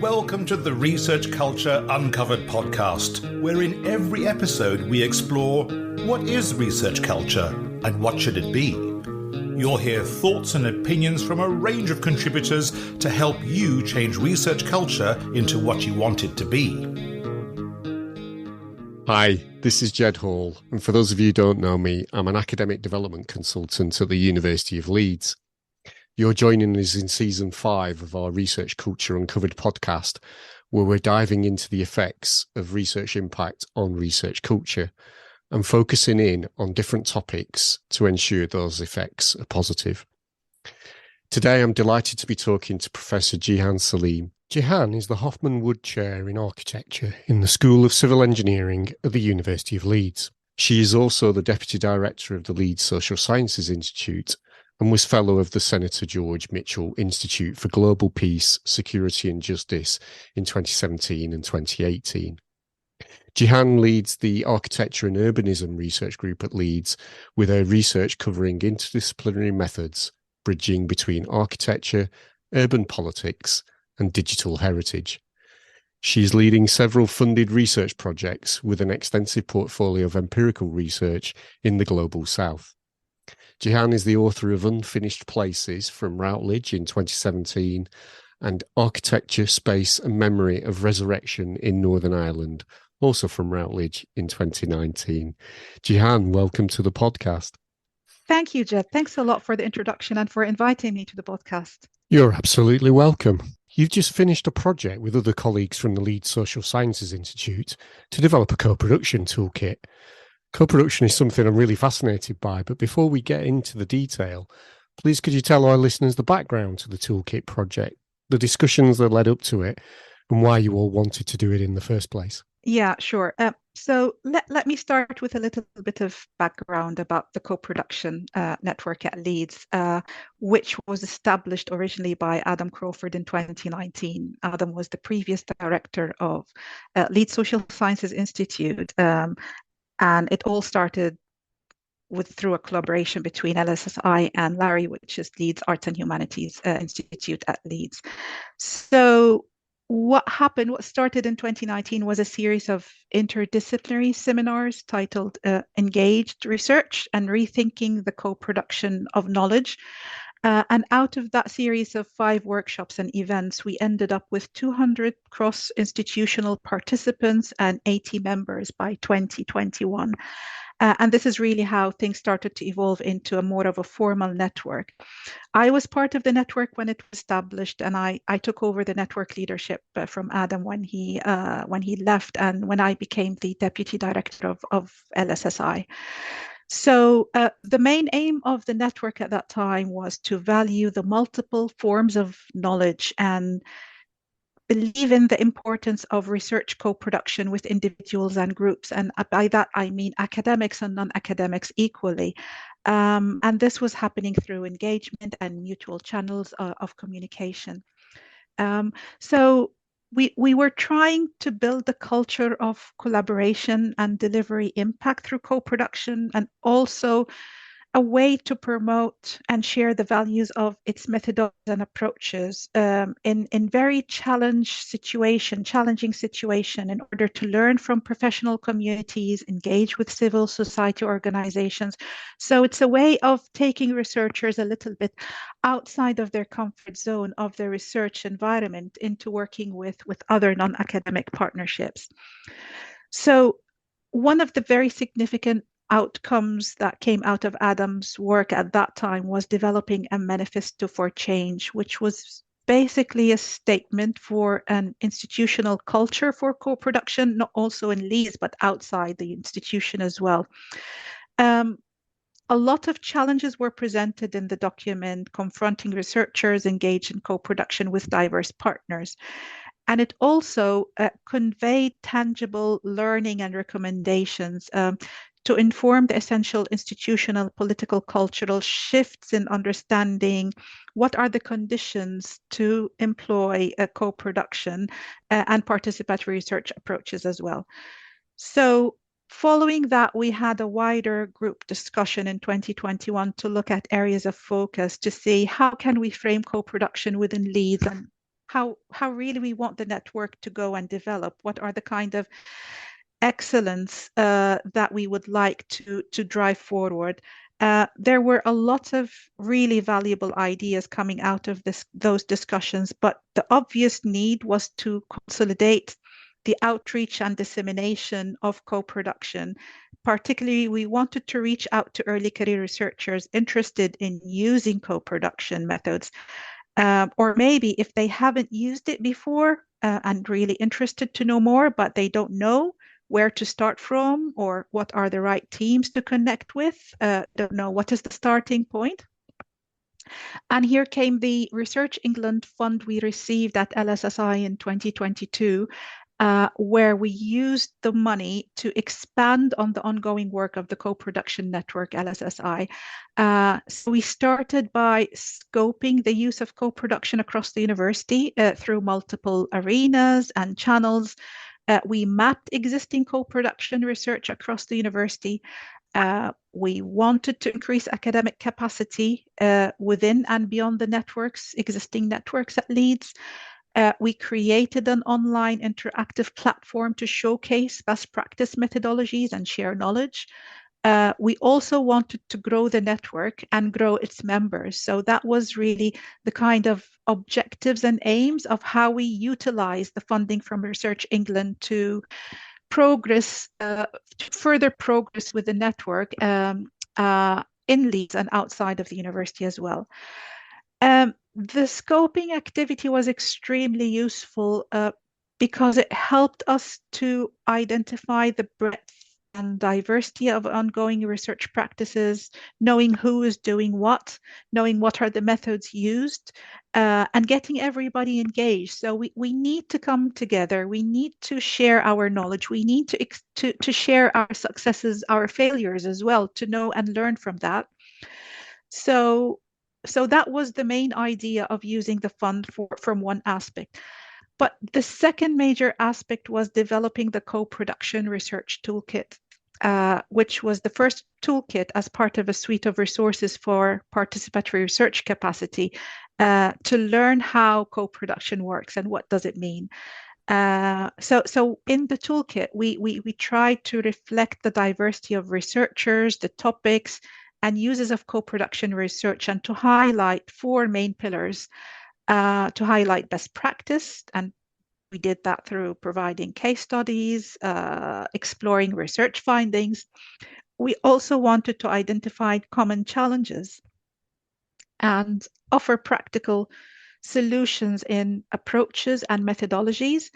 Welcome to the Research Culture Uncovered podcast, where in every episode we explore what is research culture and what should it be. You'll hear thoughts and opinions from a range of contributors to help you change research culture into what you want it to be. Hi, this is Jed Hall, and for those of you who don't know me, I'm an academic development consultant at the University of Leeds. You're joining us in Season 5 of our Research Culture Uncovered podcast, where we're diving into the effects of research impact on research culture and focusing in on different topics to ensure those effects are positive. Today, I'm delighted to be talking to Professor Gehan Selim. Gehan is the Hoffman Wood Chair in Architecture in the School of Civil Engineering at the University of Leeds. She is also the Deputy Director of the Leeds Social Sciences Institute and was Fellow of the Senator George Mitchell Institute for Global Peace, Security and Justice in 2017 and 2018. Gehan leads the Architecture and Urbanism research group at Leeds, with her research covering interdisciplinary methods, bridging between architecture, urban politics, and digital heritage. She's leading several funded research projects with an extensive portfolio of empirical research in the Global South. Gehan is the author of Unfinished Places from Routledge in 2017 and Architecture, Space and Memory of Resurrection in Northern Ireland, also from Routledge in 2019. Gehan, welcome to the podcast. Thank you, Jed. Thanks a lot for the introduction and for inviting me to the podcast. You're absolutely welcome. You've just finished a project with other colleagues from the Leeds Social Sciences Institute to develop a co-production toolkit. Co-production is something I'm really fascinated by, but before we get into the detail, please could you tell our listeners the background to the Toolkit project, the discussions that led up to it, and why you all wanted to do it in the first place? Yeah, sure. So let me start with a little bit of background about the co-production network at Leeds, which was established originally by Adam Crawford in 2019. Adam was the previous director of Leeds Social Sciences Institute, and it all started through a collaboration between LSSI and Larry, which is Leeds Arts and Humanities Institute at Leeds. So what started in 2019 was a series of interdisciplinary seminars titled Engaged Research and Rethinking the Co-Production of Knowledge. And out of that series of 5 workshops and events, we ended up with 200 cross-institutional participants and 80 members by 2021. And this is really how things started to evolve into a more of a formal network. I was part of the network when it was established, and I took over the network leadership from Adam when he left, and when I became the deputy director of LSSI. So the main aim of the network at that time was to value the multiple forms of knowledge and believe in the importance of research co-production with individuals and groups. And by that, I mean academics and non-academics equally. And this was happening through engagement and mutual channels of communication. So we were trying to build the culture of collaboration and delivery impact through co-production, and also a way to promote and share the values of its methodologies and approaches in very challenging situation in order to learn from professional communities, engage with civil society organizations. So it's a way of taking researchers a little bit outside of their comfort zone of their research environment into working with other non-academic partnerships. So one of the very significant outcomes that came out of Adam's work at that time was developing a manifesto for change, which was basically a statement for an institutional culture for co-production, not also in Leeds, but outside the institution as well. A lot of challenges were presented in the document, confronting researchers engaged in co-production with diverse partners. And it also conveyed tangible learning and recommendations to inform the essential institutional, political, cultural shifts in understanding what are the conditions to employ a co-production and participatory research approaches as well. So following that, we had a wider group discussion in 2021 to look at areas of focus to see how can we frame co-production within Leeds and how really we want the network to go and develop. What are the kind of excellence that we would like to drive forward. There were a lot of really valuable ideas coming out of those discussions, but the obvious need was to consolidate the outreach and dissemination of co-production. Particularly, we wanted to reach out to early career researchers interested in using co-production methods, or maybe if they haven't used it before and really interested to know more, but they don't know where to start from or what are the right teams to connect with, don't know what is the starting point. And here came the Research England fund we received at LSSI in 2022, where we used the money to expand on the ongoing work of the co-production network, LSSI. So we started by scoping the use of co-production across the university through multiple arenas and channels. We mapped existing co-production research across the university. We wanted to increase academic capacity within and beyond the existing networks at Leeds. We created an online interactive platform to showcase best practice methodologies and share knowledge. We also wanted to grow the network and grow its members. So that was really the kind of objectives and aims of how we utilize the funding from Research England to progress, to further progress with the network in Leeds and outside of the university as well. The scoping activity was extremely useful because it helped us to identify the breadth and diversity of ongoing research practices, knowing who is doing what, knowing what are the methods used, and getting everybody engaged. So we need to come together. We need to share our knowledge. We need to share our successes, our failures as well, to know and learn from that. So that was the main idea of using the fund from one aspect. But the second major aspect was developing the co-production research toolkit, which was the first toolkit as part of a suite of resources for participatory research capacity to learn how co-production works and what does it mean. So in the toolkit, we tried to reflect the diversity of researchers, the topics, and uses of co-production research, and to highlight 4 main pillars. To highlight best practice, and we did that through providing case studies, exploring research findings. We also wanted to identify common challenges and offer practical solutions in approaches and methodologies.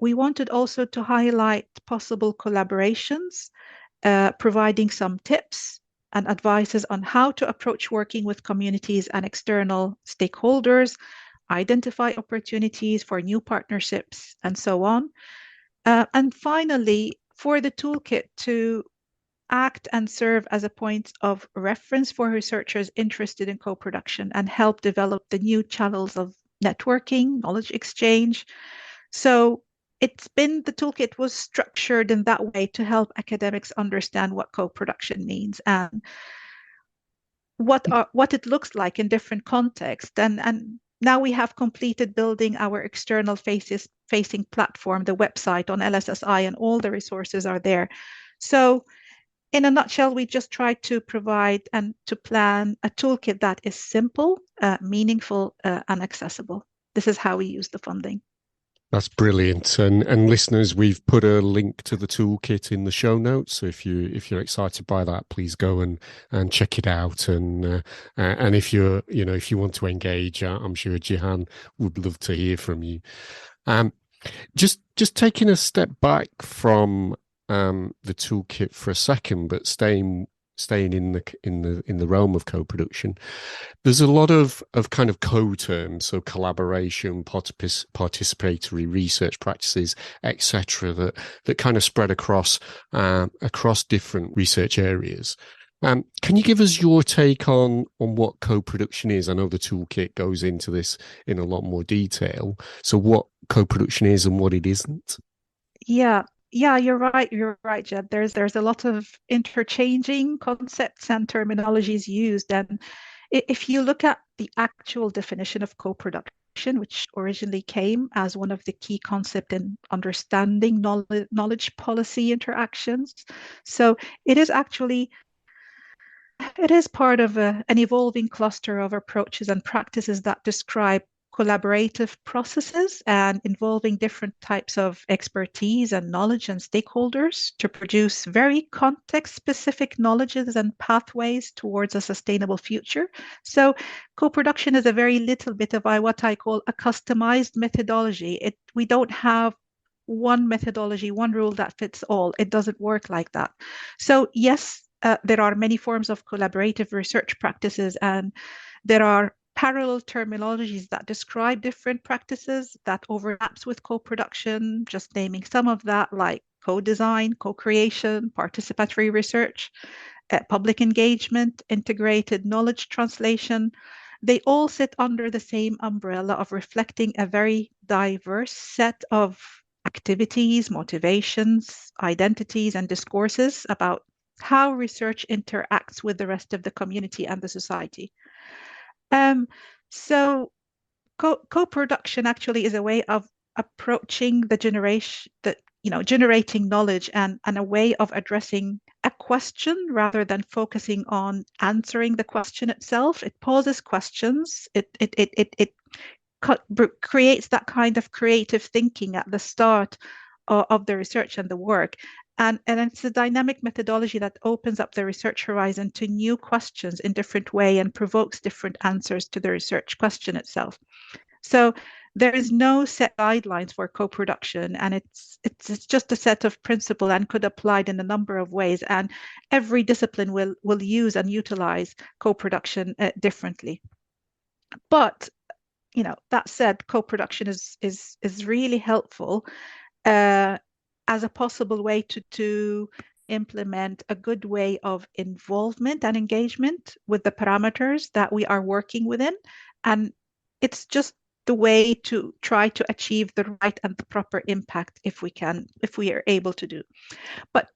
We wanted also to highlight possible collaborations, providing some tips and advices on how to approach working with communities and external stakeholders, identify opportunities for new partnerships, and so on. And finally, for the toolkit to act and serve as a point of reference for researchers interested in co-production and help develop the new channels of networking, knowledge exchange. So the toolkit was structured in that way to help academics understand what co-production means and what it looks like in different contexts. And now we have completed building our external facing platform, the website on LSSI, and all the resources are there. So in a nutshell, we just tried to provide and to plan a toolkit that is simple, meaningful, and accessible. This is how we use the funding. That's brilliant. And listeners, we've put a link to the toolkit in the show notes. So if you're excited by that, please go and check it out. And if if you want to engage, I'm sure Gehan would love to hear from you. Just taking a step back from the toolkit for a second, but staying in the realm of co-production, there's a lot of kind of co-terms, so collaboration, participatory research practices, etc., that kind of spread across different research areas. Can you give us your take on what co-production is? I know the toolkit goes into this in a lot more detail. So what co-production is and what it isn't? Yeah, you're right, Jed. There's a lot of interchanging concepts and terminologies used. And if you look at the actual definition of co-production, co-production, which originally came as one of the key concepts in understanding knowledge policy interactions. So it is part of an evolving cluster of approaches and practices that describe collaborative processes and involving different types of expertise and knowledge and stakeholders to produce very context-specific knowledges and pathways towards a sustainable future. So co-production is a very little bit of what I call a customized methodology. We don't have one methodology, one rule that fits all. It doesn't work like that. So yes, there are many forms of collaborative research practices, and there are parallel terminologies that describe different practices that overlaps with co-production, just naming some of that, like co-design, co-creation, participatory research, public engagement, integrated knowledge translation. They all sit under the same umbrella of reflecting a very diverse set of activities, motivations, identities, and discourses about how research interacts with the rest of the community and the society. So co-production actually is a way of approaching the generation, generating knowledge and a way of addressing a question rather than focusing on answering the question itself. It poses questions. It creates that kind of creative thinking at the start of the research and the work. And it's a dynamic methodology that opens up the research horizon to new questions in different ways and provokes different answers to the research question itself. So there is no set guidelines for co-production, and it's just a set of principles and could apply in a number of ways. And every discipline will use and utilize co-production differently. But that said, co-production is really helpful as a possible way to implement a good way of involvement and engagement with the parameters that we are working within. And it's just the way to try to achieve the right and the proper impact if we are able to do. But,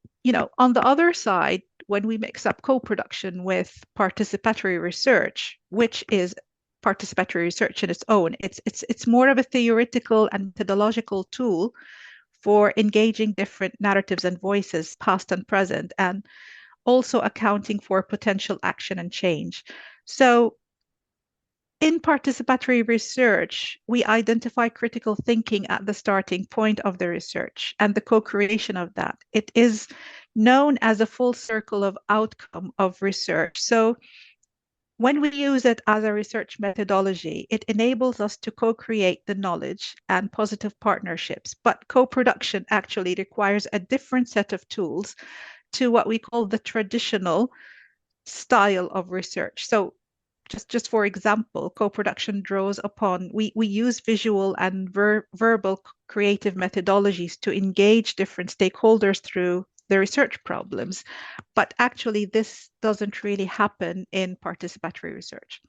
on the other side, when we mix up co-production with participatory research, which is participatory research in its own, it's more of a theoretical and methodological tool for engaging different narratives and voices, past and present, and also accounting for potential action and change. So in participatory research, we identify critical thinking at the starting point of the research and the co-creation of that. It is known as a full circle of outcome of research. So when we use it as a research methodology, it enables us to co-create the knowledge and positive partnerships. But co-production actually requires a different set of tools to what we call the traditional style of research. So just for example, co-production draws upon, we use visual and verbal creative methodologies to engage different stakeholders through the research problems. But actually, this doesn't really happen in participatory research.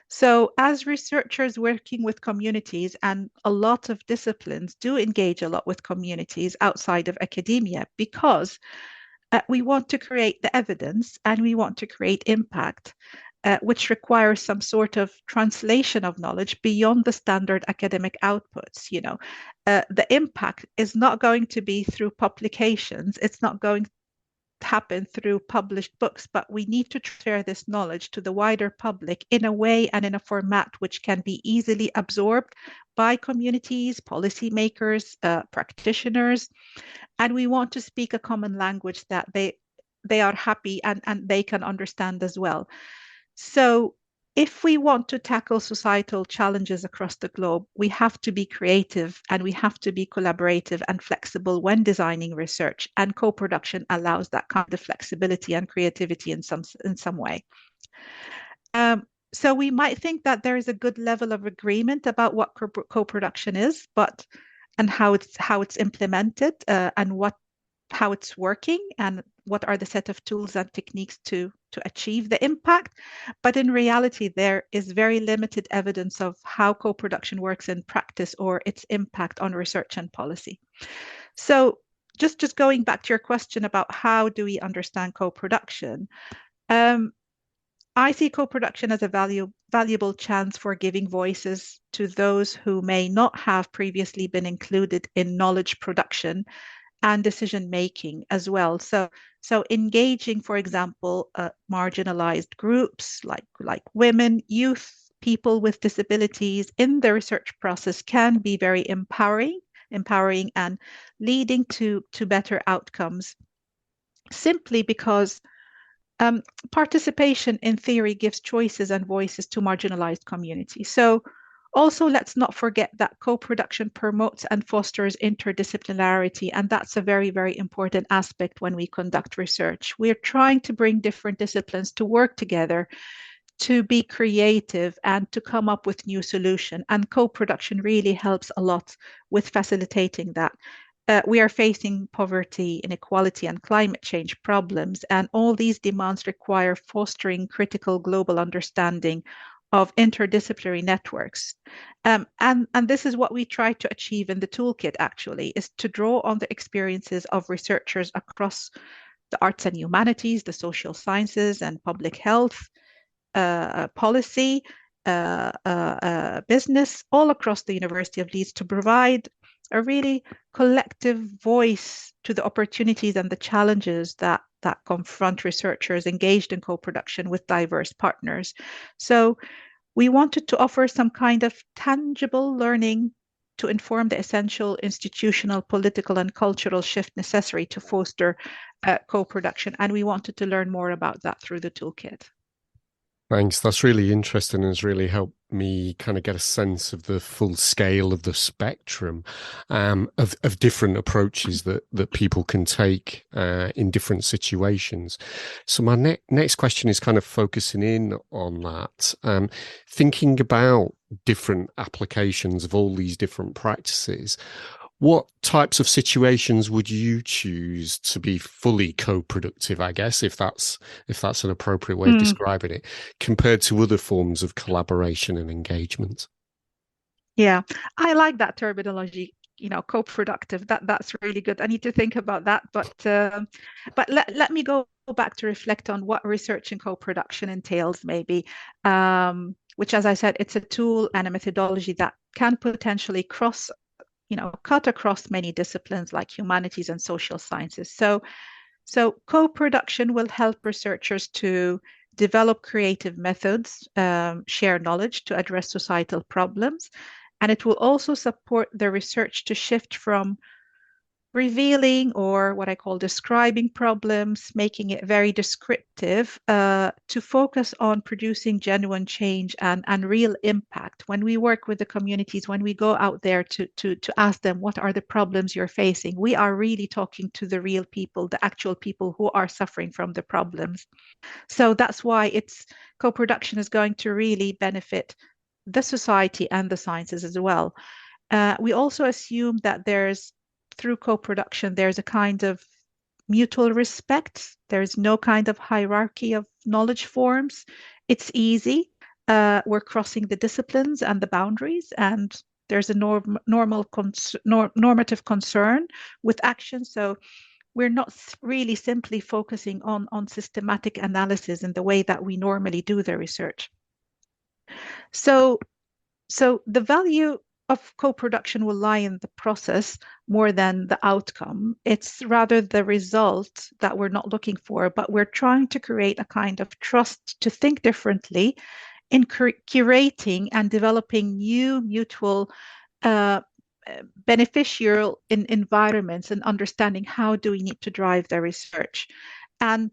So as researchers working with communities, and a lot of disciplines do engage a lot with communities outside of academia, because we want to create the evidence and we want to create impact, which requires some sort of translation of knowledge beyond the standard academic outputs. The impact is not going to be through publications. It's not going to happen through published books, but we need to share this knowledge to the wider public in a way and in a format which can be easily absorbed by communities, policymakers, practitioners. And we want to speak a common language that they are happy and they can understand as well. So if we want to tackle societal challenges across the globe, we have to be creative and we have to be collaborative and flexible when designing research, and co-production allows that kind of flexibility and creativity in some way. So we might think that there is a good level of agreement about what co-production is, and how it's implemented, and how it's working, and what are the set of tools and techniques to achieve the impact. But in reality, there is very limited evidence of how co-production works in practice or its impact on research and policy. So just going back to your question about how do we understand co-production, I see co-production as a valuable chance for giving voices to those who may not have previously been included in knowledge production and decision making as well. So engaging, for example, marginalized groups like women, youth, people with disabilities in the research process can be very empowering and leading to better outcomes, simply because participation in theory gives choices and voices to marginalized communities. So also, let's not forget that co-production promotes and fosters interdisciplinarity, and that's a very, very important aspect when we conduct research. We're trying to bring different disciplines to work together, to be creative and to come up with new solutions. And co-production really helps a lot with facilitating that. We are facing poverty, inequality, and climate change problems, and all these demands require fostering critical global understanding of interdisciplinary networks. And this is what we try to achieve in the toolkit, actually, is to draw on the experiences of researchers across the arts and humanities, the social sciences and public health, policy, business, all across the University of Leeds, to provide a really collective voice to the opportunities and the challenges that confront researchers engaged in co-production with diverse partners. So we wanted to offer some kind of tangible learning to inform the essential institutional, political, and cultural shift necessary to foster co-production. And we wanted to learn more about that through the toolkit. Thanks. That's really interesting and has really helped me kind of get a sense of the full scale of the spectrum of different approaches that people can take in different situations. So my next question is kind of focusing in on that, thinking about different applications of all these different practices. What types of situations would you choose to be fully co-productive, I guess, if that's an appropriate way of describing it, compared to other forms of collaboration and engagement? Yeah, I like that terminology, co-productive. That's really good. I need to think about that. But let me go back to reflect on what research and co-production entails, maybe, which, as I said, it's a tool and a methodology that can potentially cut across many disciplines like humanities and social sciences. So co-production will help researchers to develop creative methods, share knowledge to address societal problems, and it will also support the research to shift from revealing, or what I call describing, problems, making it very descriptive, to focus on producing genuine change and real impact. When we work with the communities, when we go out there to ask them, what are the problems you're facing? We are really talking to the real people, the actual people who are suffering from the problems. So that's why co-production is going to really benefit the society and the sciences as well. We also assume that through co-production, there's a kind of mutual respect. There's no kind of hierarchy of knowledge forms. It's easy. We're crossing the disciplines and the boundaries, and there's a normative concern with action. So we're not really simply focusing on systematic analysis in the way that we normally do the research. So the value of co-production will lie in the process more than the outcome. It's rather the result that we're not looking for, but we're trying to create a kind of trust to think differently in curating and developing new mutual beneficial environments, and understanding how do we need to drive the research. And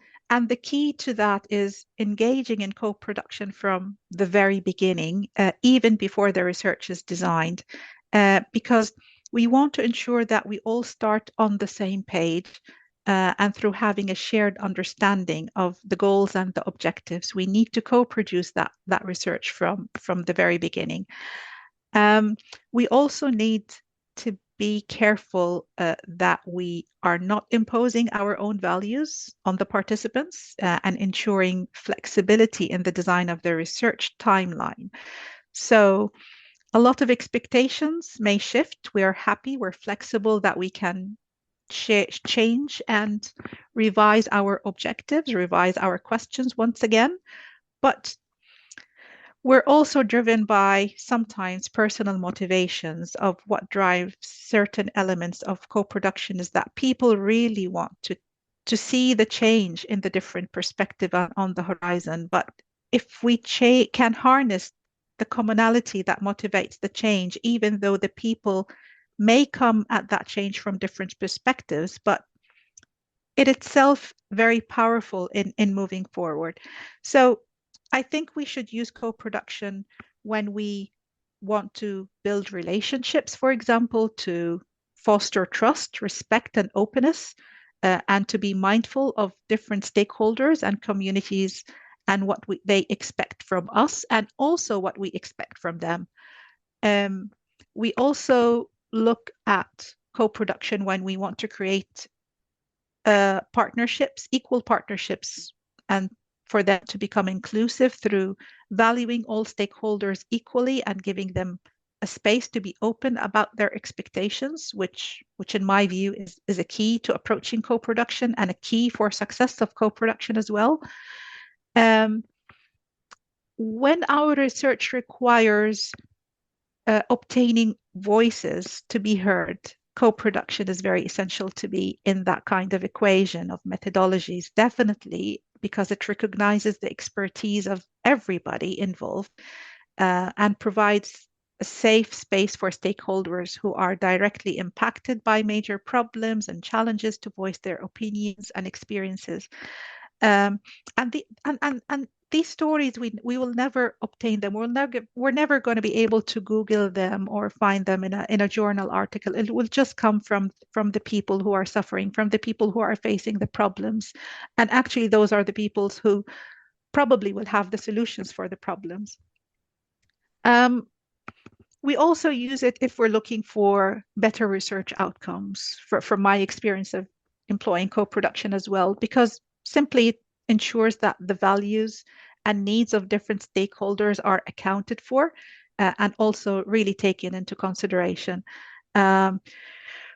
the key to that is engaging in co-production from the very beginning, even before the research is designed, because we want to ensure that we all start on the same page, and through having a shared understanding of the goals and the objectives, we need to co-produce that research from the very beginning. We also need to be careful that we are not imposing our own values on the participants, and ensuring flexibility in the design of the research timeline. So a lot of expectations may shift. We are happy, we're flexible that we can change and revise our objectives, revise our questions once again. But we're also driven by sometimes personal motivations of what drives certain elements of co-production is that people really want to see the change in the different perspective on the horizon. But if we can harness the commonality that motivates the change, even though the people may come at that change from different perspectives, but it itself very powerful in moving forward. So I think we should use co-production when we want to build relationships, for example, to foster trust, respect, and openness, and to be mindful of different stakeholders and communities and what they expect from us, and also what we expect from them. We also look at co-production when we want to create partnerships, equal partnerships, and for them to become inclusive through valuing all stakeholders equally and giving them a space to be open about their expectations, which in my view is a key to approaching co-production and a key for success of co-production as well. When our research requires obtaining voices to be heard, co-production is very essential to be in that kind of equation of methodologies, definitely, because it recognizes the expertise of everybody involved and provides a safe space for stakeholders who are directly impacted by major problems and challenges to voice their opinions and experiences. And these stories, we will never obtain them. We're never going to be able to Google them or find them in a journal article. It will just come from the people who are suffering, from the people who are facing the problems. And actually, those are the people who probably will have the solutions for the problems. We also use it if we're looking for better research outcomes, from my experience of employing co-production as well, because simply it ensures that the values and needs of different stakeholders are accounted for and also really taken into consideration.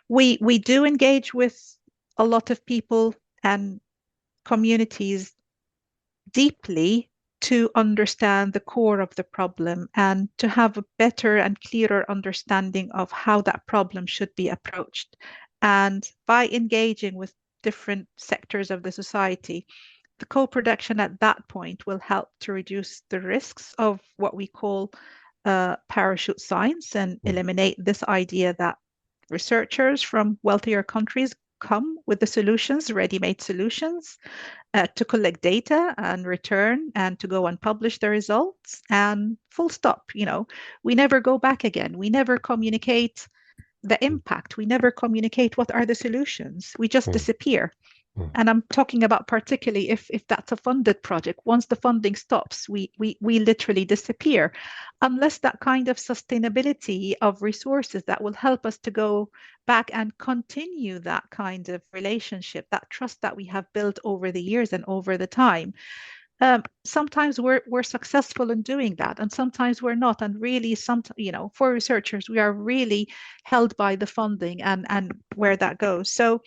We do engage with a lot of people and communities deeply to understand the core of the problem and to have a better and clearer understanding of how that problem should be approached. And by engaging with different sectors of the society, the co-production at that point will help to reduce the risks of what we call parachute science and eliminate this idea that researchers from wealthier countries come with the solutions, ready-made solutions, to collect data and return and to go and publish the results and full stop. We never go back again. We never communicate the impact. We never communicate what are the solutions. We just disappear. And I'm talking about particularly if that's a funded project. Once the funding stops, we literally disappear, unless that kind of sustainability of resources that will help us to go back and continue that kind of relationship, that trust that we have built over the years and over the time. Sometimes we're successful in doing that, and sometimes we're not. And really, for researchers, we are really held by the funding and where that goes. So.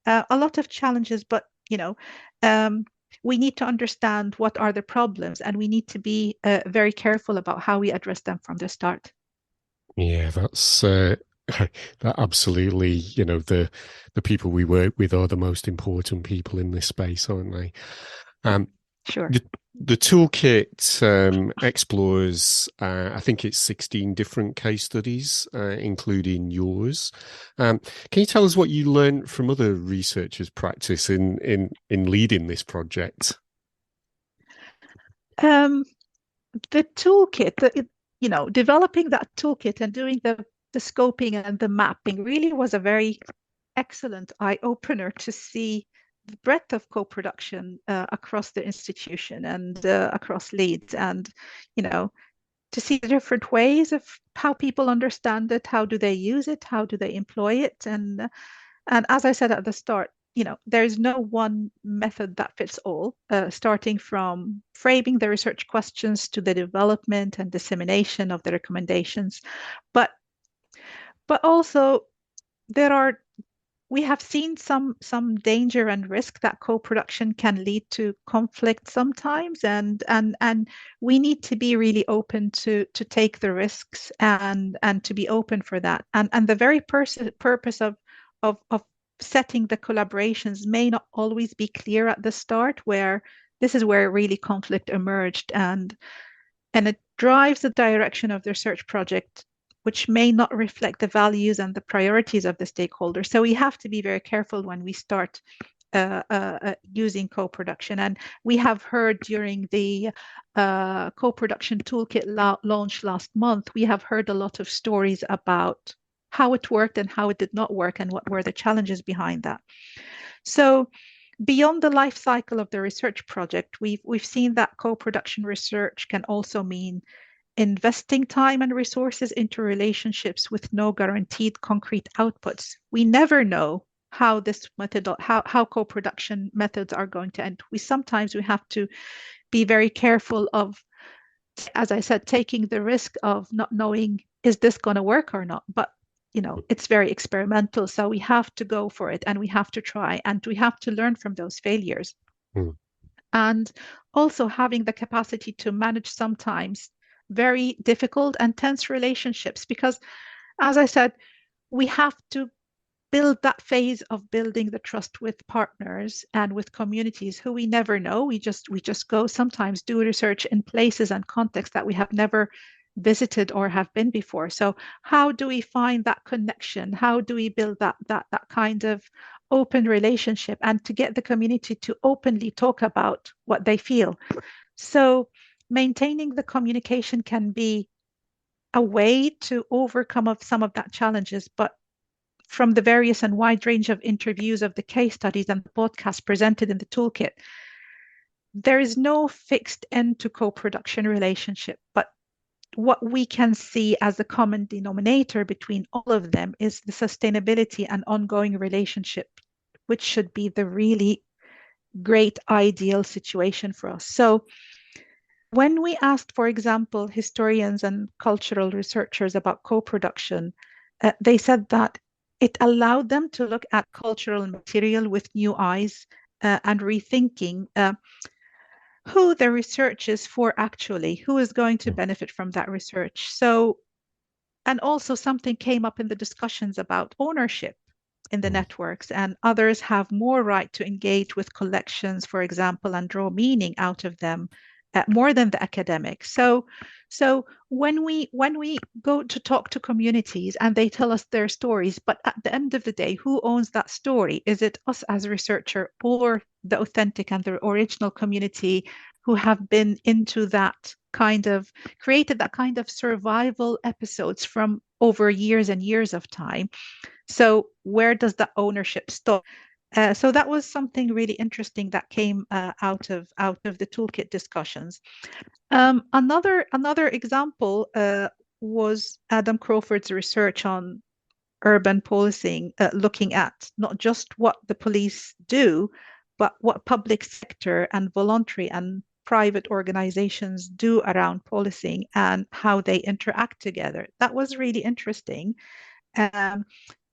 A lot of challenges, but we need to understand what are the problems, and we need to be very careful about how we address them from the start. Yeah, that's that absolutely. The people we work with are the most important people in this space, aren't they? Sure. The toolkit explores, I think it's 16 different case studies, including yours. Can you tell us what you learned from other researchers' practice in leading this project? The toolkit, developing that toolkit and doing the scoping and the mapping really was a very excellent eye-opener to see the breadth of co-production across the institution and across Leeds, and to see the different ways of how people understand it, how do they use it, how do they employ it, and as I said at the start, there is no one method that fits all, starting from framing the research questions to the development and dissemination of the recommendations, but also there are we have seen some danger and risk that co-production can lead to conflict sometimes, and we need to be really open to take the risks and to be open for that. And the very purpose of setting the collaborations may not always be clear at the start, where this is where really conflict emerged, and it drives the direction of the research project, which may not reflect the values and the priorities of the stakeholders. So we have to be very careful when we start using co-production. And we have heard during the co-production toolkit launch last month, we have heard a lot of stories about how it worked and how it did not work and what were the challenges behind that. So beyond the life cycle of the research project, we've seen that co-production research can also mean investing time and resources into relationships with no guaranteed concrete outputs. We never know how this method, how co-production methods are going to end. We have to be very careful of, as I said, taking the risk of not knowing, is this going to work or not? But it's very experimental, so we have to go for it, and we have to try, and we have to learn from those failures. And also having the capacity to manage sometimes very difficult and tense relationships, because, as I said, we have to build that phase of building the trust with partners and with communities who we never know. We just go sometimes do research in places and contexts that we have never visited or have been before. So how do we find that connection? How do we build that kind of open relationship, and to get the community to openly talk about what they feel? So maintaining the communication can be a way to overcome some of that challenges. But from the various and wide range of interviews of the case studies and the podcasts presented in the toolkit, there is no fixed end to co-production relationship. But what we can see as the common denominator between all of them is the sustainability and ongoing relationship, which should be the really great ideal situation for us. So when we asked, for example, historians and cultural researchers about co-production, they said that it allowed them to look at cultural material with new eyes, and rethinking who the research is for actually, who is going to benefit from that research. So, and also something came up in the discussions about ownership in the networks, and others have more right to engage with collections, for example, and draw meaning out of them, more than the academic. So when we go to talk to communities and they tell us their stories, but at the end of the day, who owns that story? Is it us as a researcher, or the authentic and the original community who have been into that kind of, created that kind of survival episodes from over years and years of time? So where does that ownership stop? So that was something really interesting that came out of the toolkit discussions. Another example was Adam Crawford's research on urban policing, looking at not just what the police do, but what public sector and voluntary and private organizations do around policing and how they interact together. That was really interesting,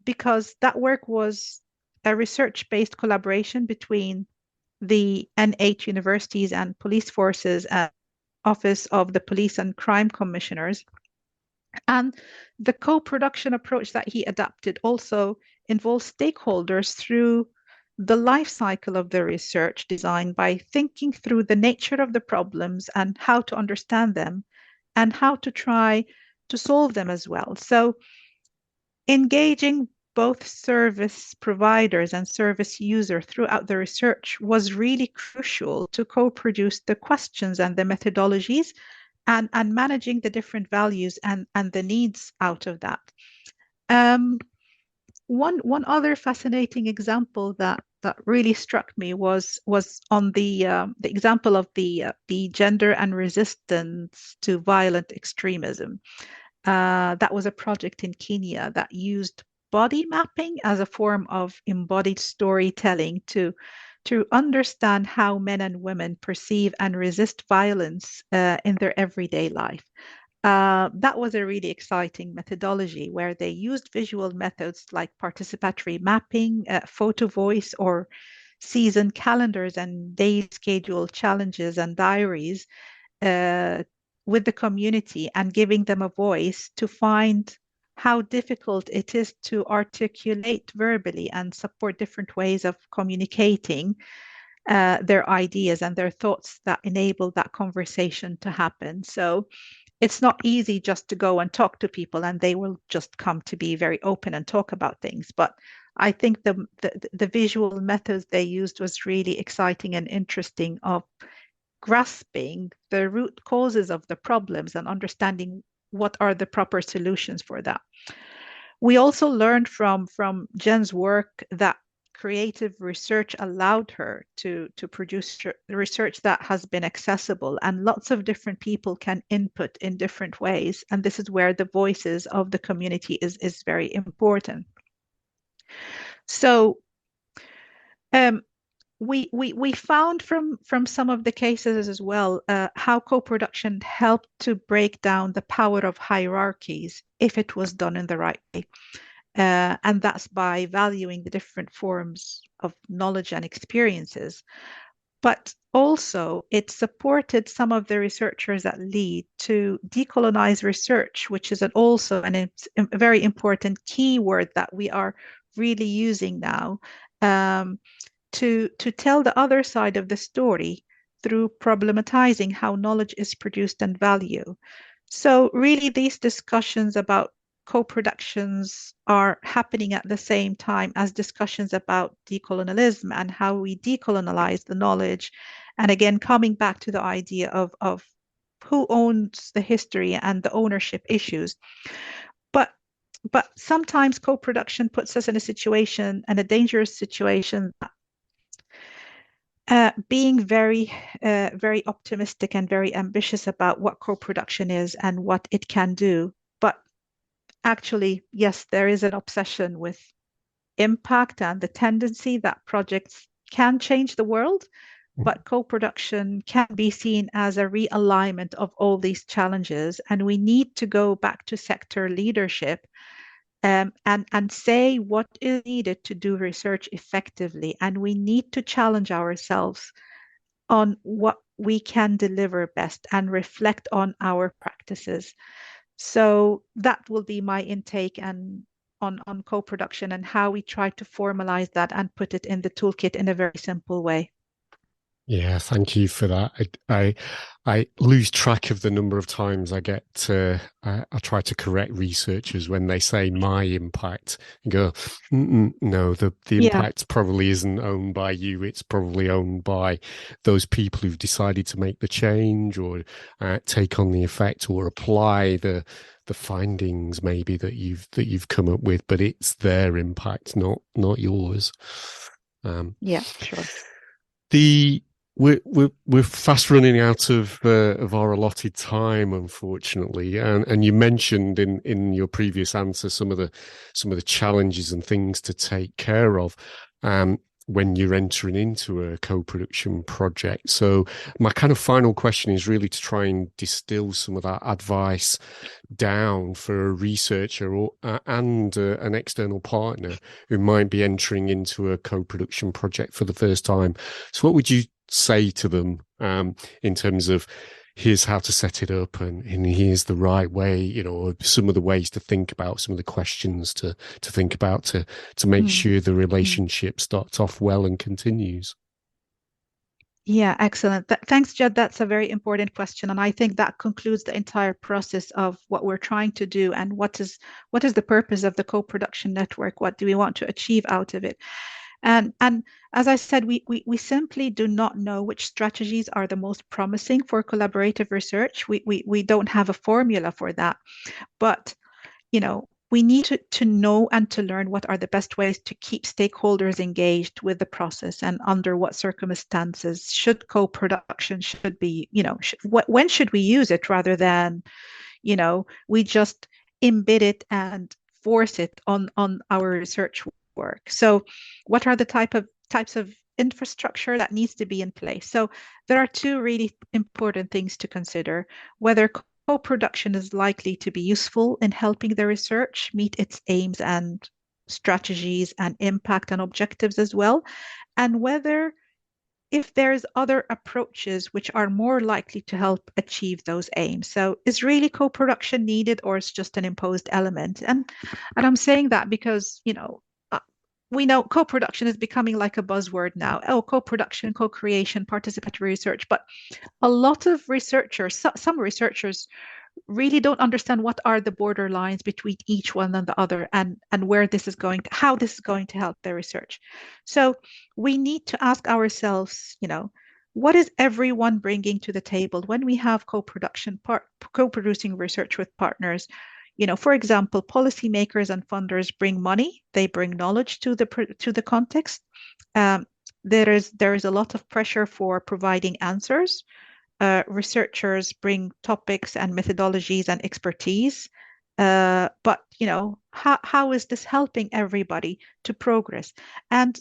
because that work was a research-based collaboration between the N8 universities and police forces and Office of the Police and Crime Commissioners. And the co-production approach that he adapted also involves stakeholders through the life cycle of the research design, by thinking through the nature of the problems and how to understand them and how to try to solve them as well. So engaging both service providers and service users throughout the research was really crucial to co-produce the questions and the methodologies, and managing the different values and the needs out of that. One other fascinating example that really struck me was on the example of the gender and resistance to violent extremism. That was a project in Kenya that used body mapping as a form of embodied storytelling to understand how men and women perceive and resist violence in their everyday life. That was a really exciting methodology where they used visual methods like participatory mapping, photo voice, or season calendars and day schedule challenges and diaries uh, with the community and giving them a voice to find how difficult it is to articulate verbally and support different ways of communicating their ideas and their thoughts that enable that conversation to happen. So it's not easy just to go and talk to people and they will just come to be very open and talk about things. But I think the visual methods they used was really exciting and interesting of grasping the root causes of the problems and understanding what are the proper solutions for that. We also learned from Jen's work that creative research allowed her to produce research that has been accessible and lots of different people can input in different ways. And this is where the voices of the community is very important. So we found from some of the cases as well how co-production helped to break down the power of hierarchies if it was done in the right way. And that's by valuing the different forms of knowledge and experiences. But also, it supported some of the researchers at Leeds to decolonize research, which is also a very important keyword that we are really using now, to tell the other side of the story through problematizing how knowledge is produced and value. So really, these discussions about co-productions are happening at the same time as discussions about decolonialism and how we decolonize the knowledge. And again, coming back to the idea of who owns the history and the ownership issues. But sometimes co-production puts us in a situation, and a dangerous situation, being very optimistic and very ambitious about what co-production is and what it can do. But actually, yes, there is an obsession with impact and the tendency that projects can change the world, but co-production can be seen as a realignment of all these challenges. And we need to go back to sector leadership and say what is needed to do research effectively. And we need to challenge ourselves on what we can deliver best and reflect on our practices. So that will be my intake and on co-production and how we try to formalize that and put it in the toolkit in a very simple way. Yeah, thank you for that. I lose track of the number of times I try to correct researchers when they say my impact and go, no, the impact probably isn't owned by you. It's probably owned by those people who've decided to make the change or take on the effect or apply the findings maybe that you've come up with, but it's their impact, not yours. Yeah, sure. We're fast running out of our allotted time, unfortunately, and you mentioned in your previous answer some of the challenges and things to take care of when you're entering into a co-production project. So my kind of final question is really to try and distill some of that advice down for a researcher and an external partner who might be entering into a co-production project for the first time. So what would you say to them in terms of here's how to set it up and here's the right way, some of the ways to think about, some of the questions to think about to make sure the relationship starts off well and continues? Yeah, excellent. Thanks, Jed. That's a very important question. And I think that concludes the entire process of what we're trying to do and what is the purpose of the co-production network? What do we want to achieve out of it? And as I said, we simply do not know which strategies are the most promising for collaborative research. We don't have a formula for that. But, we need to know and to learn what are the best ways to keep stakeholders engaged with the process and under what circumstances should co-production should be, when should we use it rather than, we just embed it and force it on our research work. So what are the types of infrastructure that needs to be in place? So there are two really important things to consider: whether co-production is likely to be useful in helping the research meet its aims and strategies and impact and objectives as well, and whether if there's other approaches which are more likely to help achieve those aims. So is really co-production needed, or is just an imposed element? And I'm saying that because, we know co-production is becoming like a buzzword now. Oh, co-production, co-creation, participatory research. But a lot of researchers, some researchers really don't understand what are the borderlines between each one and the other, and where this is going to, how this is going to help their research. So we need to ask ourselves, what is everyone bringing to the table when we have co-producing research with partners? For example, policymakers and funders bring money, they bring knowledge to the context. There is a lot of pressure for providing answers. Researchers bring topics and methodologies and expertise. But how is this helping everybody to progress? And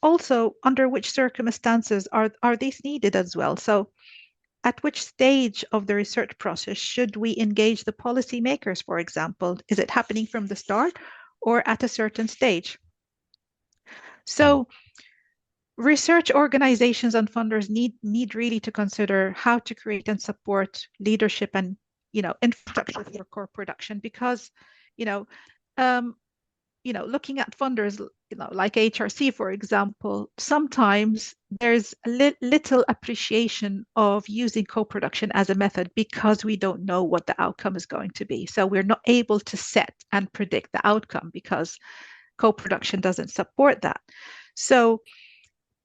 also, under which circumstances are these needed as well? So at which stage of the research process should we engage the policymakers, for example? Is it happening from the start or at a certain stage? So research organizations and funders need really to consider how to create and support leadership and infrastructure for co-production, because looking at funders like HRC, for example, sometimes there's little appreciation of using co-production as a method because we don't know what the outcome is going to be. So we're not able to set and predict the outcome because co-production doesn't support that. So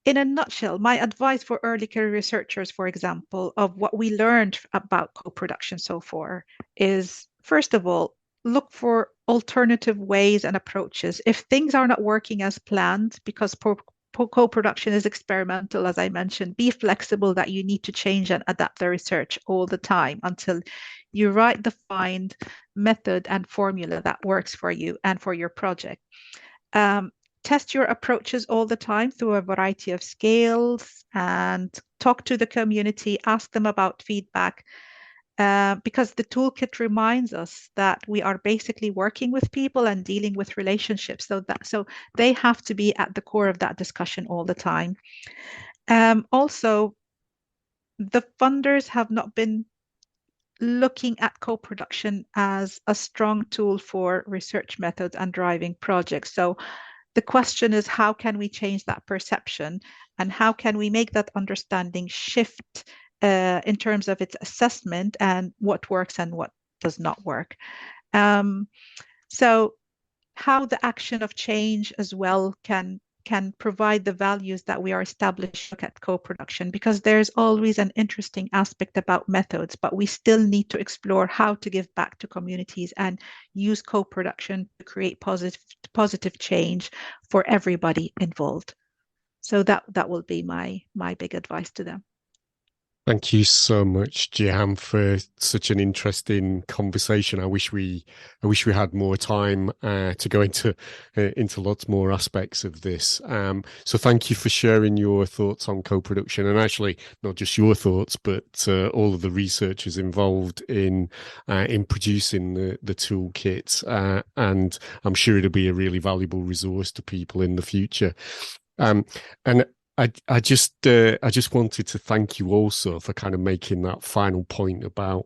in a nutshell, my advice for early career researchers, for example, of what we learned about co-production so far is, first of all, look for alternative ways and approaches. If things are not working as planned, because co-production is experimental, as I mentioned, be flexible that you need to change and adapt the research all the time until you defined method and formula that works for you and for your project. Test your approaches all the time through a variety of scales and talk to the community, ask them about feedback, because the toolkit reminds us that we are basically working with people and dealing with relationships. So they have to be at the core of that discussion all the time. Also, the funders have not been looking at co-production as a strong tool for research methods and driving projects. So the question is, how can we change that perception, and how can we make that understanding shift in terms of its assessment and what works and what does not work? So how the action of change as well can provide the values that we are established at co-production, because there's always an interesting aspect about methods, but we still need to explore how to give back to communities and use co-production to create positive change for everybody involved. So that will be my big advice to them. Thank you so much, Gehan, for such an interesting conversation. I wish we had more time to go into lots more aspects of this. So thank you for sharing your thoughts on co-production, and actually not just your thoughts, but all of the researchers involved in producing the toolkit. And I'm sure it'll be a really valuable resource to people in the future. And I just wanted to thank you also for kind of making that final point about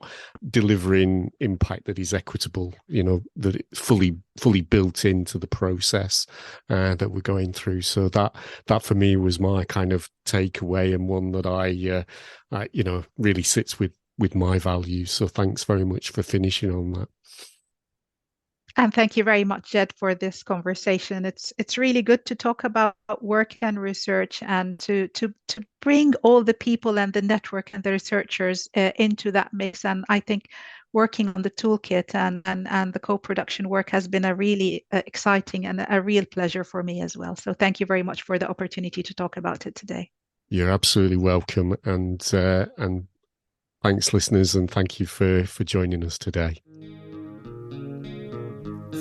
delivering impact that is equitable, that it's fully built into the process that we're going through. So that for me was my kind of takeaway, and one that I really sits with my values. So thanks very much for finishing on that. And thank you very much, Jed, for this conversation. It's really good to talk about work and research, and to bring all the people and the network and the researchers into that mix. And I think working on the toolkit and the co-production work has been a really exciting and a real pleasure for me as well. So thank you very much for the opportunity to talk about it today. You're absolutely welcome. And thanks, listeners, and thank you for joining us today.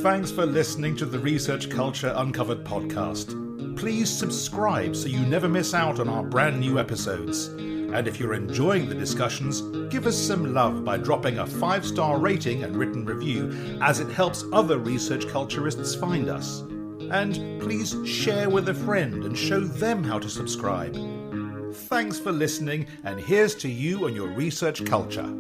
Thanks for listening to the Research Culture Uncovered podcast. Please subscribe so you never miss out on our brand new episodes. And if you're enjoying the discussions, give us some love by dropping a 5-star rating and written review, as it helps other research culturists find us. And please share with a friend and show them how to subscribe. Thanks for listening, and here's to you and your research culture.